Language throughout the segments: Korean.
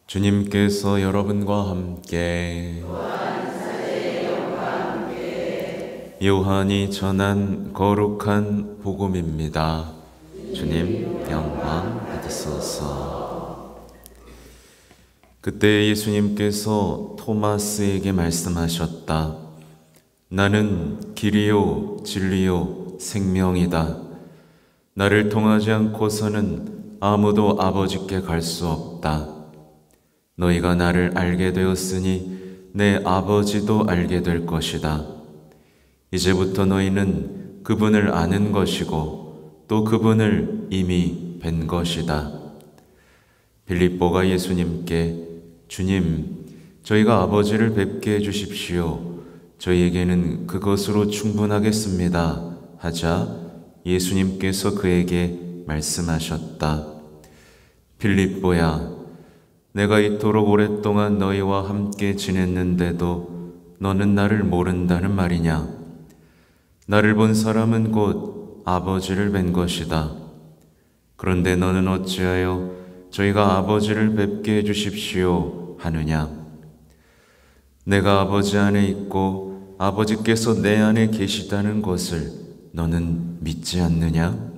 주님께서 여러분과 함께 요한이 전한 거룩한 복음입니다. 주님 영광 받으소서. 그때 예수님께서 토마스에게 말씀하셨다. 나는 길이요 진리요 생명이다. 나를 통하지 않고서는 아무도 아버지께 갈 수 없다. 너희가 나를 알게 되었으니 내 아버지도 알게 될 것이다. 이제부터 너희는 그분을 아는 것이고 또 그분을 이미 뵌 것이다. 빌립보가 예수님께 주님, 저희가 아버지를 뵙게 해주십시오. 저희에게는 그것으로 충분하겠습니다. 하자 예수님께서 그에게 말씀하셨다. 빌립보야, 내가 이토록 오랫동안 너희와 함께 지냈는데도 너는 나를 모른다는 말이냐? 나를 본 사람은 곧 아버지를 뵌 것이다. 그런데 너는 어찌하여 저희가 아버지를 뵙게 해주십시오 하느냐? 내가 아버지 안에 있고 아버지께서 내 안에 계시다는 것을 너는 믿지 않느냐?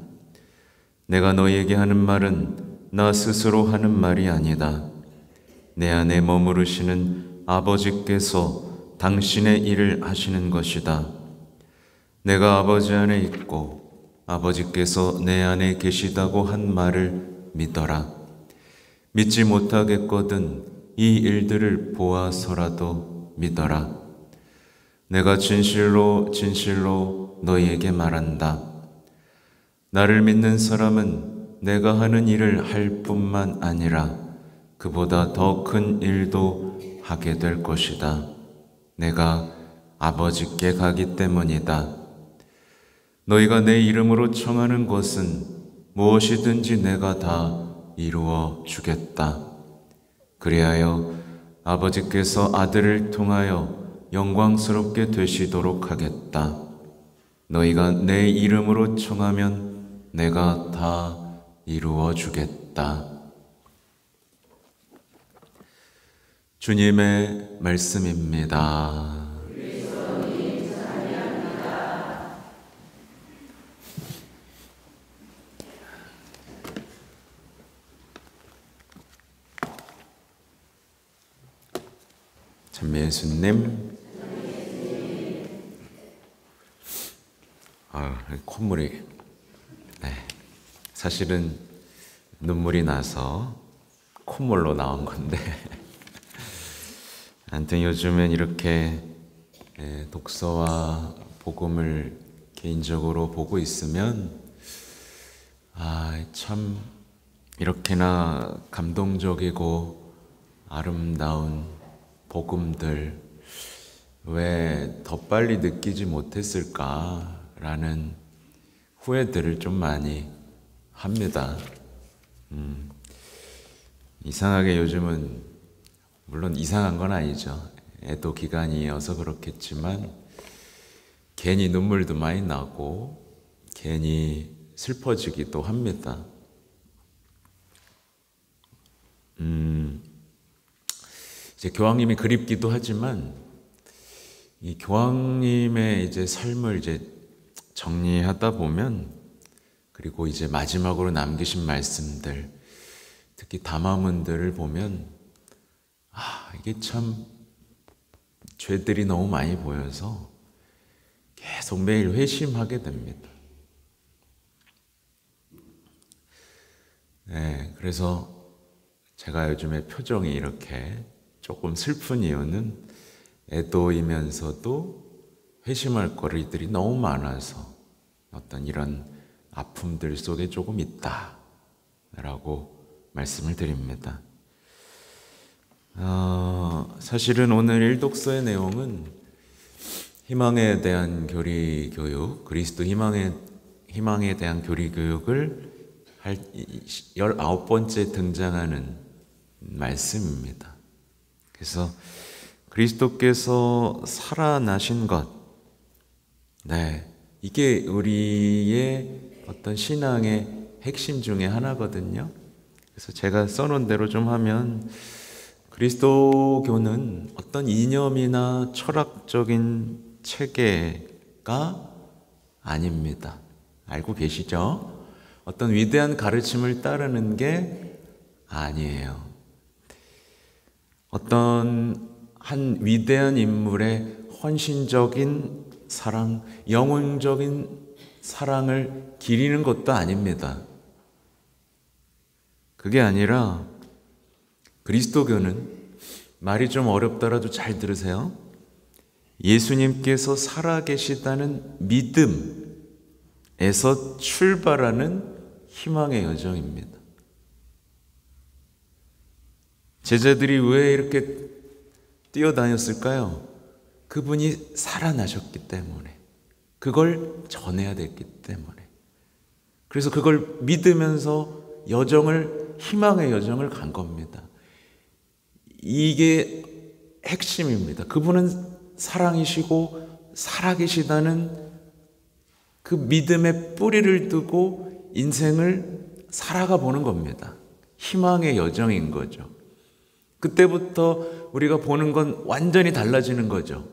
내가 너희에게 하는 말은 나 스스로 하는 말이 아니다. 내 안에 머무르시는 아버지께서 당신의 일을 하시는 것이다. 내가 아버지 안에 있고 아버지께서 내 안에 계시다고 한 말을 믿어라. 믿지 못하겠거든 이 일들을 보아서라도 믿어라. 내가 진실로 진실로 너희에게 말한다. 나를 믿는 사람은 내가 하는 일을 할 뿐만 아니라 그보다 더 큰 일도 하게 될 것이다. 내가 아버지께 가기 때문이다. 너희가 내 이름으로 청하는 것은 무엇이든지 내가 다 이루어 주겠다. 그리하여 아버지께서 아들을 통하여 영광스럽게 되시도록 하겠다. 너희가 내 이름으로 청하면 내가 다 이루어 주겠다. 주님의 말씀입니다. 참 예수님. 콧물이 사실은 눈물이 나서 콧물로 나온 건데 아무튼 요즘엔 이렇게 독서와 복음을 개인적으로 보고 있으면 참 이렇게나 감동적이고 아름다운 복음들 왜 더 빨리 느끼지 못했을까라는 후회들을 좀 많이 합니다. 이상하게 요즘은 물론 이상한 건 아니죠. 애도 기간이어서 그렇겠지만 괜히 눈물도 많이 나고 괜히 슬퍼지기도 합니다. 이제 교황님이 그립기도 하지만 이 교황님의 이제 삶을 이제 정리하다 보면 그리고 이제 마지막으로 남기신 말씀들, 특히 담화문들을 보면 이게 참 죄들이 너무 많이 보여서 계속 매일 회심하게 됩니다. 그래서 제가 요즘에 표정이 이렇게 조금 슬픈 이유는 애도이면서도 회심할 거리들이 너무 많아서 어떤 이런 아픔들 속에 조금 있다라고 말씀을 드립니다. 사실은 오늘 일독서의 내용은 희망에 대한 교리 교육, 그리스도 희망에 대한 교리 교육을 할 19번째 등장하는 말씀입니다. 그래서 그리스도께서 살아나신 것, 이게 우리의 어떤 신앙의 핵심 중에 하나거든요. 그래서 제가 써놓은 대로 좀 하면 그리스도교는 어떤 이념이나 철학적인 체계가 아닙니다. 알고 계시죠? 어떤 위대한 가르침을 따르는 게 아니에요. 어떤 한 위대한 인물의 헌신적인 사랑, 영혼적인 사랑을 기리는 것도 아닙니다. 그게 아니라 그리스도교는, 말이 좀 어렵더라도 잘 들으세요, 예수님께서 살아계시다는 믿음에서 출발하는 희망의 여정입니다. 제자들이 왜 이렇게 뛰어다녔을까요? 그분이 살아나셨기 때문에, 그걸 전해야 됐기 때문에. 그래서 그걸 믿으면서 희망의 여정을 간 겁니다. 이게 핵심입니다. 그분은 사랑이시고 살아계시다는 그 믿음의 뿌리를 두고 인생을 살아가 보는 겁니다. 희망의 여정인 거죠. 그때부터 우리가 보는 건 완전히 달라지는 거죠.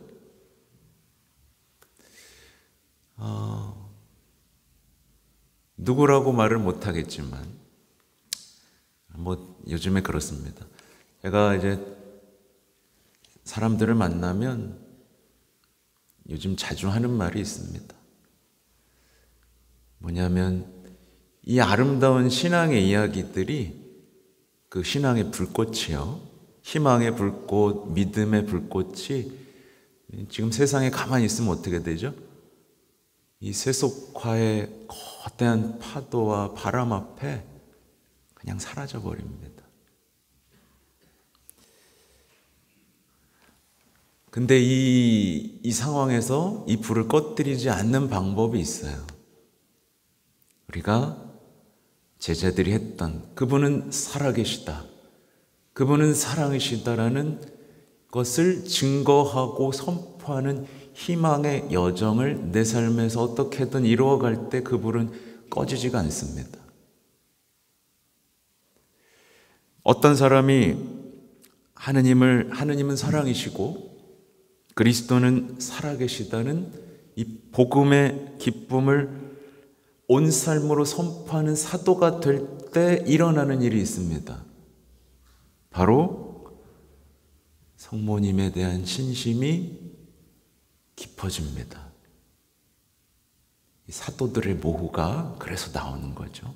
누구라고 말을 못하겠지만, 요즘에 그렇습니다. 제가 이제 사람들을 만나면 요즘 자주 하는 말이 있습니다. 뭐냐면, 이 아름다운 신앙의 이야기들이, 그 신앙의 불꽃이요, 희망의 불꽃, 믿음의 불꽃이 지금 세상에 가만히 있으면 어떻게 되죠? 이 세속화의 거대한 파도와 바람 앞에 그냥 사라져 버립니다. 근데 이 상황에서 이 불을 꺼뜨리지 않는 방법이 있어요. 우리가 제자들이 했던, 그분은 살아계시다, 그분은 사랑이시다라는 것을 증거하고 선포하는 희망의 여정을 내 삶에서 어떻게든 이루어갈 때 그 불은 꺼지지가 않습니다. 어떤 사람이 하느님은 사랑이시고 그리스도는 살아계시다는 이 복음의 기쁨을 온 삶으로 선포하는 사도가 될 때 일어나는 일이 있습니다. 바로 성모님에 대한 신심이 깊어집니다. 이 사도들의 모후가 그래서 나오는 거죠.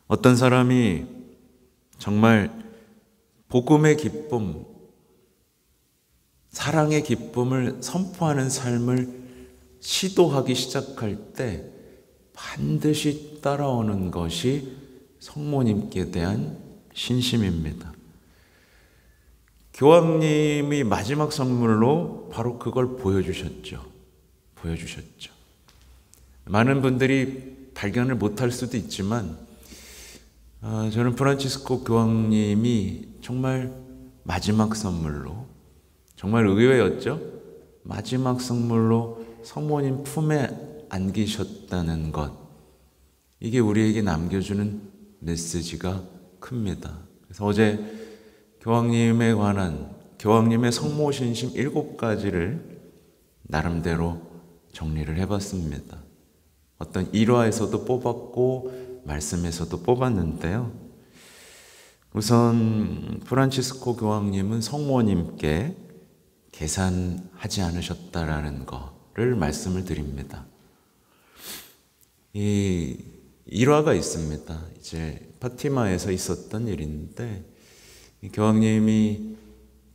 어떤 사람이 정말 복음의 기쁨, 사랑의 기쁨을 선포하는 삶을 시도하기 시작할 때 반드시 따라오는 것이 성모님께 대한 신심입니다. 교황님이 마지막 선물로 바로 그걸 보여주셨죠. 많은 분들이 발견을 못할 수도 있지만, 저는 프란치스코 교황님이 정말 마지막 선물로, 정말 의외였죠. 마지막 선물로 성모님 품에 안기셨다는 것, 이게 우리에게 남겨주는 메시지가 큽니다. 그래서 어제 교황님에 관한, 교황님의 성모신심 7가지를 나름대로 정리를 해봤습니다. 어떤 일화에서도 뽑았고 말씀에서도 뽑았는데요. 우선 프란치스코 교황님은 성모님께 계산하지 않으셨다라는 거를 말씀을 드립니다. 이 일화가 있습니다. 이제 파티마에서 있었던 일인데, 교황님이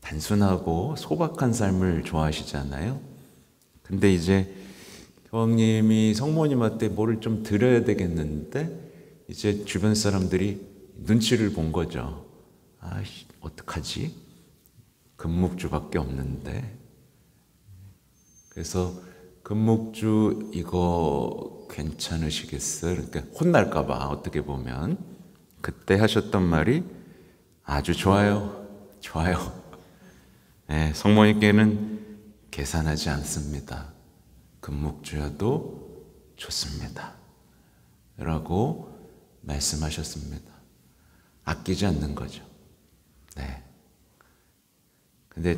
단순하고 소박한 삶을 좋아하시잖아요. 근데 이제 교황님이 성모님한테 뭐를 좀 드려야 되겠는데, 이제 주변 사람들이 눈치를 본 거죠. 어떡하지? 금묵주밖에 없는데. 그래서 금묵주 이거 괜찮으시겠어요? 그러니까 혼날까봐, 어떻게 보면. 그때 하셨던 말이 아주 좋아요. 네, 성모님께는 계산하지 않습니다. 금묵주여도 좋습니다. 라고 말씀하셨습니다. 아끼지 않는 거죠. 네. 근데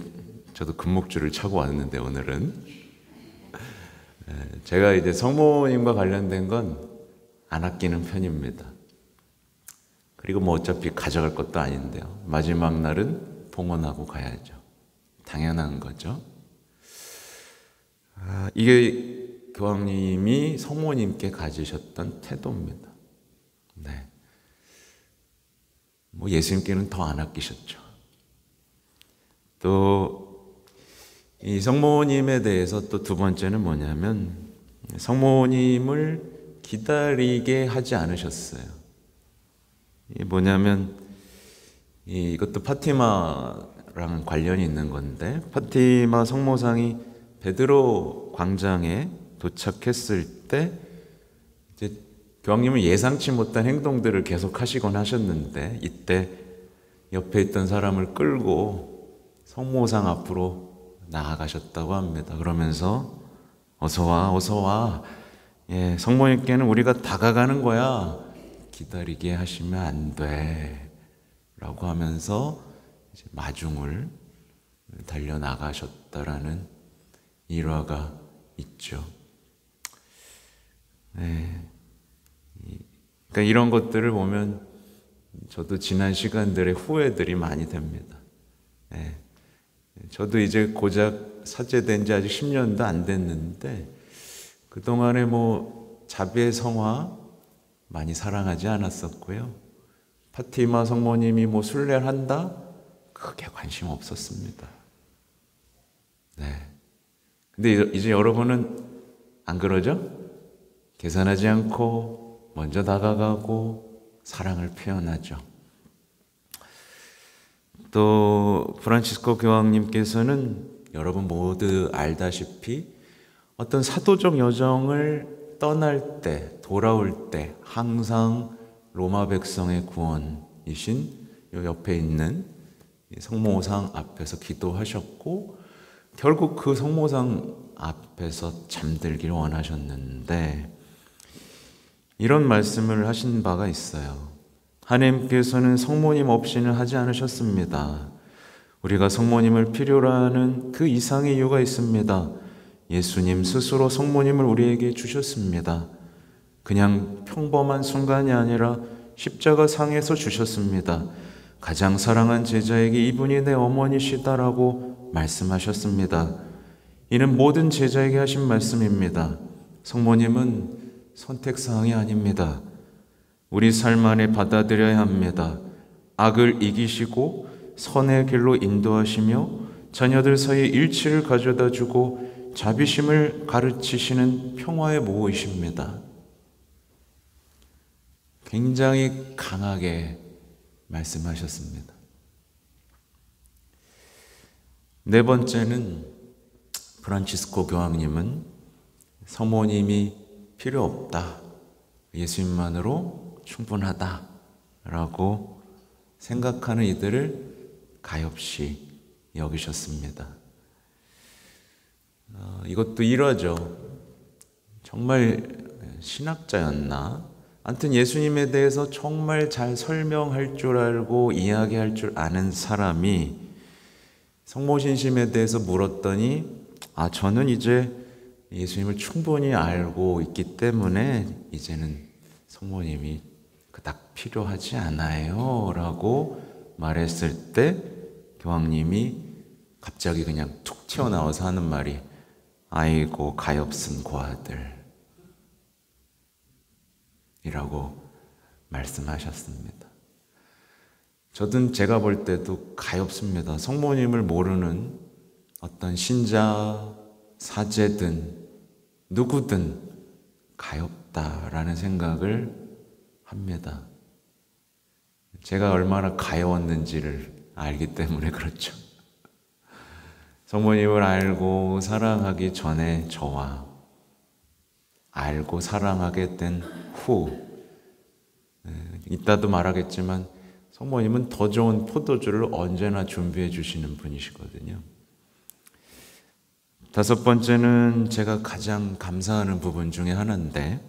저도 금목줄을 차고 왔는데 오늘은 제가 이제 성모님과 관련된 건 안 아끼는 편입니다. 그리고 뭐 어차피 가져갈 것도 아닌데요. 마지막 날은 봉헌하고 가야죠. 당연한 거죠. 이게 교황님이 성모님께 가지셨던 태도입니다. 네. 뭐 예수님께는 더 안 아끼셨죠. 또 이 성모님에 대해서 또 두 번째는 뭐냐면 성모님을 기다리게 하지 않으셨어요. 이게 뭐냐면 이것도 파티마랑 관련이 있는 건데, 파티마 성모상이 베드로 광장에 도착했을 때 이제 교황님은 예상치 못한 행동들을 계속 하시곤 하셨는데, 이때 옆에 있던 사람을 끌고 성모상 앞으로 나아가셨다고 합니다. 그러면서 어서 와, 어서 와. 예, 성모님께는 우리가 다가가는 거야. 기다리게 하시면 안 돼. 라고 하면서 이제 마중을 달려나가셨다라는 일화가 있죠. 네. 그러니까 이런 것들을 보면 저도 지난 시간들의 후회들이 많이 됩니다. 네. 저도 이제 고작 사제된 지 아직 10년도 안 됐는데 그동안에 뭐 자비의 성화 많이 사랑하지 않았었고요. 파티마 성모님이 뭐 순례를 한다? 크게 관심 없었습니다. 네. 근데 이제 여러분은 안 그러죠? 계산하지 않고 먼저 다가가고 사랑을 표현하죠. 또 프란치스코 교황님께서는 여러분 모두 알다시피 어떤 사도적 여정을 떠날 때, 돌아올 때 항상 로마 백성의 구원이신 요 옆에 있는 성모상 앞에서 기도하셨고, 결국 그 성모상 앞에서 잠들기를 원하셨는데 이런 말씀을 하신 바가 있어요. 하나님께서는 성모님 없이는 하지 않으셨습니다. 우리가 성모님을 필요로 하는 그 이상의 이유가 있습니다. 예수님 스스로 성모님을 우리에게 주셨습니다. 그냥 평범한 순간이 아니라 십자가 상에서 주셨습니다. 가장 사랑한 제자에게 이분이 내 어머니시다라고 말씀하셨습니다. 이는 모든 제자에게 하신 말씀입니다. 성모님은 선택사항이 아닙니다. 우리 삶 안에 받아들여야 합니다. 악을 이기시고 선의 길로 인도하시며 자녀들 사이에 일치를 가져다 주고 자비심을 가르치시는 평화의 모이십니다. 굉장히 강하게 말씀하셨습니다. 네 번째는 프란치스코 교황님은 성모님이 필요 없다, 예수님만으로 충분하다라고 생각하는 이들을 가엾이 여기셨습니다. 이것도 일화죠. 정말 신학자였나? 아무튼 예수님에 대해서 정말 잘 설명할 줄 알고 이야기할 줄 아는 사람이 성모신심에 대해서 물었더니 저는 이제 예수님을 충분히 알고 있기 때문에 이제는 성모님이 그닥 필요하지 않아요 라고 말했을 때 교황님이 갑자기 그냥 툭 튀어나와서 하는 말이 아이고 가엾은 고아들 이라고 말씀하셨습니다. 저는 제가 볼 때도 가엾습니다. 성모님을 모르는 어떤 신자, 사제든 누구든 가엾다라는 생각을 합니다. 제가 얼마나 가여웠는지를 알기 때문에 그렇죠. 성모님을 알고 사랑하기 전에 저와 알고 사랑하게 된 후, 이따도 말하겠지만 성모님은 더 좋은 포도주를 언제나 준비해 주시는 분이시거든요. 다섯 번째는 제가 가장 감사하는 부분 중에 하나인데,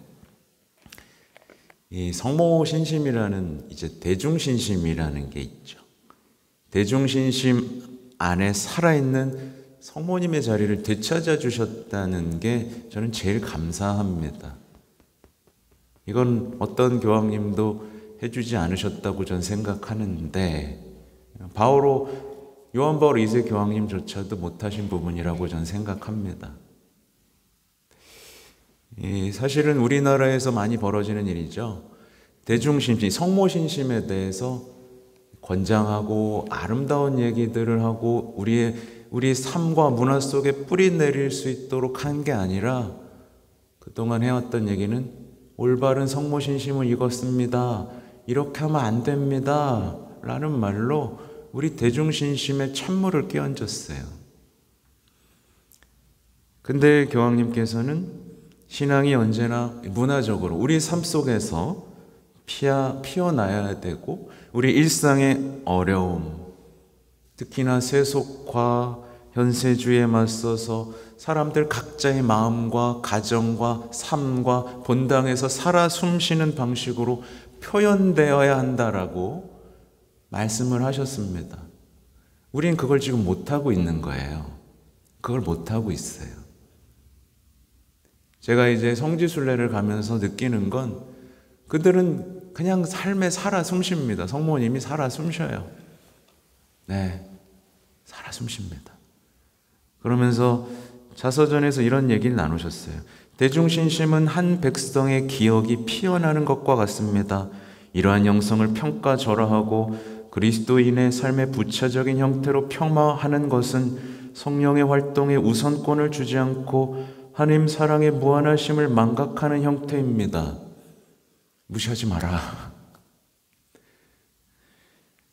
이 성모신심이라는 이제 대중신심이라는 게 있죠. 대중신심 안에 살아있는 성모님의 자리를 되찾아 주셨다는 게 저는 제일 감사합니다. 이건 어떤 교황님도 해주지 않으셨다고 저는 생각하는데 요한 바올 2세 교황님조차도 못하신 부분이라고 저는 생각합니다. 사실은 우리나라에서 많이 벌어지는 일이죠. 대중신심, 성모신심에 대해서 권장하고 아름다운 얘기들을 하고 우리의 삶과 문화 속에 뿌리 내릴 수 있도록 한 게 아니라 그동안 해왔던 얘기는 올바른 성모신심은 이것입니다. 이렇게 하면 안 됩니다. 라는 말로 우리 대중신심에 찬물을 끼얹었어요. 근데 교황님께서는 신앙이 언제나 문화적으로 우리 삶 속에서 피어나야 되고 우리 일상의 어려움, 특히나 세속화, 현세주의에 맞서서 사람들 각자의 마음과 가정과 삶과 본당에서 살아 숨쉬는 방식으로 표현되어야 한다라고 말씀을 하셨습니다. 우린 그걸 지금 못하고 있는 거예요. 그걸 못하고 있어요. 제가 이제 성지순례를 가면서 느끼는 건 그들은 그냥 삶에 살아 숨쉽니다. 성모님이 살아 숨쉬어요. 네, 살아 숨쉽니다. 그러면서 자서전에서 이런 얘기를 나누셨어요. 대중신심은 한 백성의 기억이 피어나는 것과 같습니다. 이러한 영성을 평가절하하고 그리스도인의 삶의 부차적인 형태로 폄하하는 것은 성령의 활동에 우선권을 주지 않고 하나님 사랑의 무한하심을 망각하는 형태입니다. 무시하지 마라.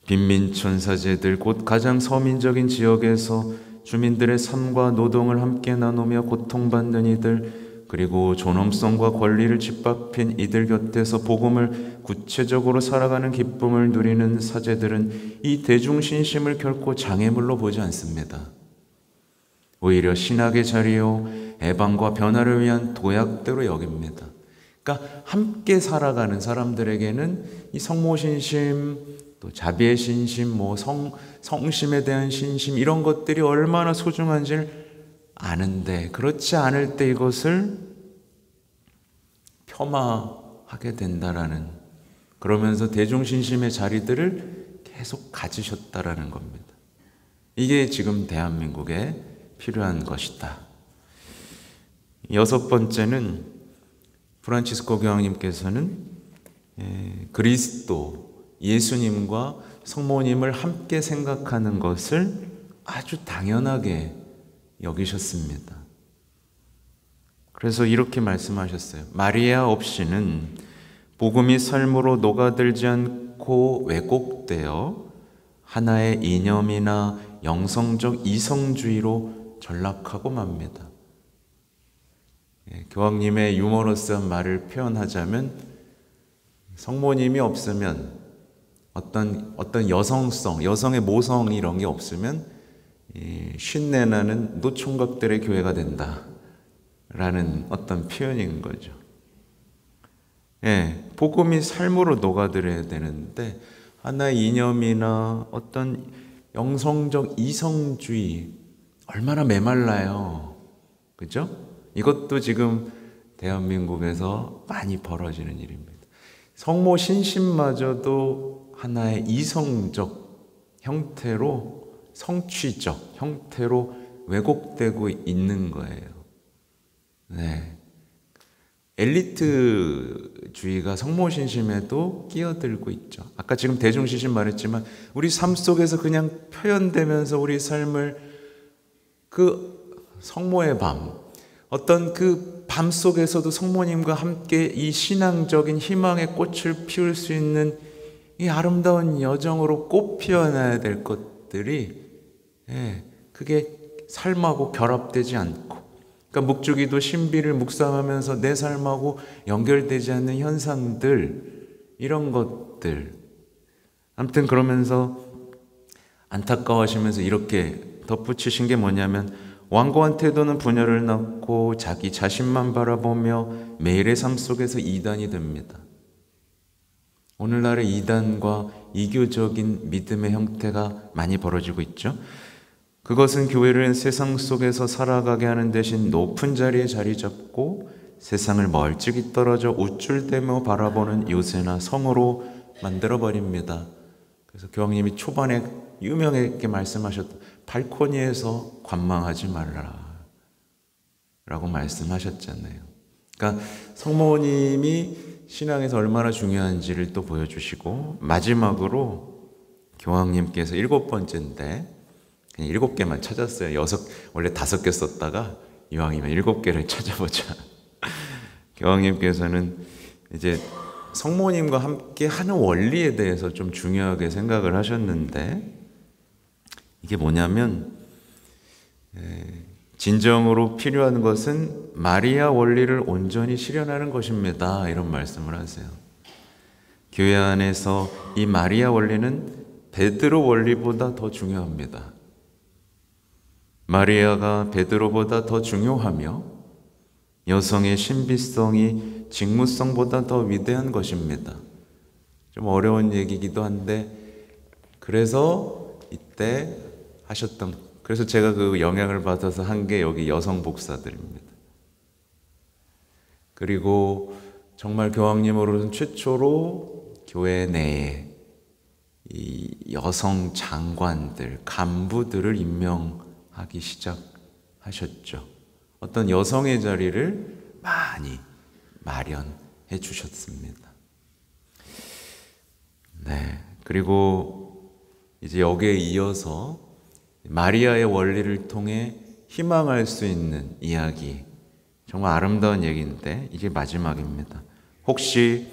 빈민촌 사제들, 곧 가장 서민적인 지역에서 주민들의 삶과 노동을 함께 나누며 고통받는 이들, 그리고 존엄성과 권리를 짓밟힌 이들 곁에서 복음을 구체적으로 살아가는 기쁨을 누리는 사제들은 이 대중신심을 결코 장애물로 보지 않습니다. 오히려 신학의 자리요 해방과 변화를 위한 도약대로 여깁니다. 그러니까 함께 살아가는 사람들에게는 이 성모신심, 또 자비의 신심, 성심에 대한 신심 이런 것들이 얼마나 소중한지를 아는데 그렇지 않을 때 이것을 폄하하게 된다라는, 그러면서 대중신심의 자리들을 계속 가지셨다라는 겁니다. 이게 지금 대한민국에 필요한 것이다. 여섯 번째는 프란치스코 교황님께서는 그리스도, 예수님과 성모님을 함께 생각하는 것을 아주 당연하게 여기셨습니다. 그래서 이렇게 말씀하셨어요. 마리아 없이는 복음이 삶으로 녹아들지 않고 왜곡되어 하나의 이념이나 영성적 이성주의로 전락하고 맙니다. 교황님의 유머러스한 말을 표현하자면 성모님이 없으면 어떤 여성성, 여성의 모성 이런 게 없으면 쉰내 나는 노총각들의 교회가 된다라는 어떤 표현인 거죠. 복음이 삶으로 녹아들어야 되는데 하나의 이념이나 어떤 영성적 이성주의 얼마나 메말라요. 그죠? 이것도 지금 대한민국에서 많이 벌어지는 일입니다. 성모 신심마저도 하나의 이성적 형태로, 성취적 형태로 왜곡되고 있는 거예요. 네. 엘리트주의가 성모 신심에도 끼어들고 있죠. 아까 지금 대중신심 말했지만 우리 삶 속에서 그냥 표현되면서 우리 삶을 그 성모의 밤, 어떤 그 밤 속에서도 성모님과 함께 이 신앙적인 희망의 꽃을 피울 수 있는 이 아름다운 여정으로 꽃 피어나야 될 것들이 그게 삶하고 결합되지 않고, 그러니까 묵주기도 신비를 묵상하면서 내 삶하고 연결되지 않는 현상들, 이런 것들. 아무튼 그러면서 안타까워하시면서 이렇게 덧붙이신 게 뭐냐면 완고한 태도는 분열을 낳고 자기 자신만 바라보며 매일의 삶 속에서 이단이 됩니다. 오늘날의 이단과 이교적인 믿음의 형태가 많이 벌어지고 있죠. 그것은 교회를 세상 속에서 살아가게 하는 대신 높은 자리에 자리 잡고 세상을 멀찍이 떨어져 우쭐대며 바라보는 요새나 성으로 만들어버립니다. 그래서 교황님이 초반에 유명하게 말씀하셨던 발코니에서 관망하지 말라 라고 말씀하셨잖아요. 그러니까 성모님이 신앙에서 얼마나 중요한지를 또 보여주시고, 마지막으로 교황님께서 7번째인데 그냥 7개만 찾았어요. 원래 5개 썼다가 이왕이면 7개를 찾아보자. 교황님께서는 이제 성모님과 함께 하는 원리에 대해서 좀 중요하게 생각을 하셨는데, 이게 뭐냐면 진정으로 필요한 것은 마리아 원리를 온전히 실현하는 것입니다. 이런 말씀을 하세요. 교회 안에서 이 마리아 원리는 베드로 원리보다 더 중요합니다. 마리아가 베드로보다 더 중요하며 여성의 신비성이 직무성보다 더 위대한 것입니다. 좀 어려운 얘기이기도 한데, 그래서 이때 하셨던, 그래서 제가 그 영향을 받아서 한 게 여기 여성 복사들입니다. 그리고 정말 교황님으로는 최초로 교회 내에 이 여성 장관들, 간부들을 임명하기 시작하셨죠. 어떤 여성의 자리를 많이 마련해 주셨습니다. 네. 그리고 이제 여기에 이어서 마리아의 원리를 통해 희망할 수 있는 이야기, 정말 아름다운 얘기인데 이게 마지막입니다. 혹시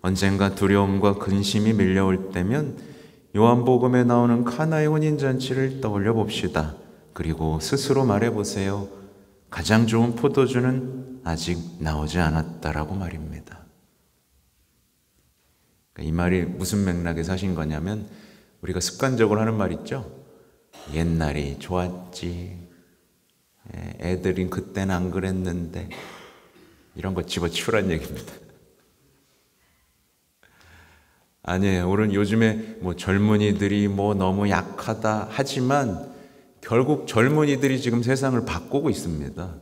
언젠가 두려움과 근심이 밀려올 때면 요한복음에 나오는 카나의 혼인잔치를 떠올려 봅시다. 그리고 스스로 말해보세요. 가장 좋은 포도주는 아직 나오지 않았다라고 말입니다. 이 말이 무슨 맥락에서 하신 거냐면, 우리가 습관적으로 하는 말 있죠. 옛날이 좋았지, 애들이 그때는 안 그랬는데, 이런 거 집어치우란 얘기입니다. 아니에요. 우리는 요즘에 젊은이들이 너무 약하다 하지만 결국 젊은이들이 지금 세상을 바꾸고 있습니다.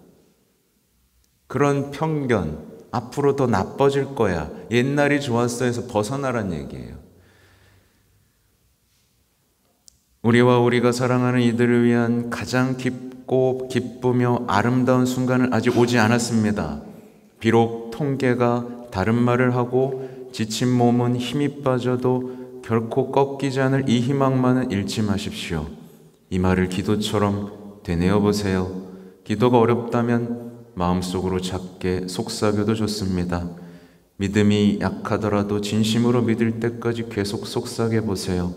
그런 편견, 앞으로 더 나빠질 거야, 옛날이 좋았어 해서 벗어나란 얘기예요. 우리와 우리가 사랑하는 이들을 위한 가장 깊고 기쁘며 아름다운 순간은 아직 오지 않았습니다. 비록 통계가 다른 말을 하고 지친 몸은 힘이 빠져도 결코 꺾이지 않을 이 희망만은 잃지 마십시오. 이 말을 기도처럼 되뇌어 보세요. 기도가 어렵다면 마음속으로 작게 속삭여도 좋습니다. 믿음이 약하더라도 진심으로 믿을 때까지 계속 속삭여 보세요.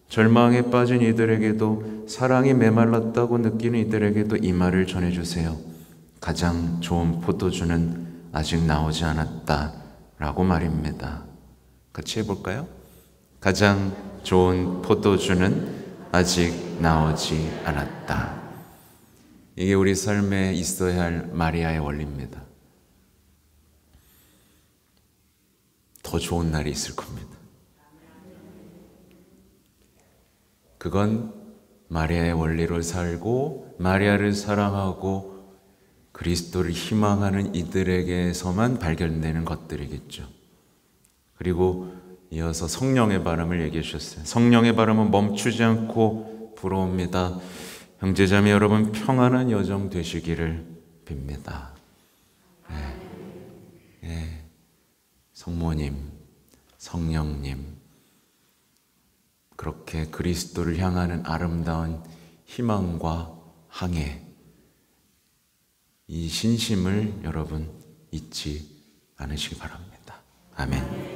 절망에 빠진 이들에게도, 사랑이 메말랐다고 느끼는 이들에게도 이 말을 전해주세요. 가장 좋은 포도주는 아직 나오지 않았다 라고 말입니다. 같이 해볼까요? 가장 좋은 포도주는 아직 나오지 않았다. 이게 우리 삶에 있어야 할 마리아의 원리입니다. 더 좋은 날이 있을 겁니다. 그건 마리아의 원리로 살고 마리아를 사랑하고 그리스도를 희망하는 이들에게서만 발견되는 것들이겠죠. 그리고 이어서 성령의 바람을 얘기해 주셨어요. 성령의 바람은 멈추지 않고 불어옵니다. 형제자매 여러분, 평안한 여정 되시기를 빕니다. 성모님, 성령님, 그렇게 그리스도를 향하는 아름다운 희망과 항해, 이 신심을 여러분 잊지 않으시기 바랍니다. 아멘.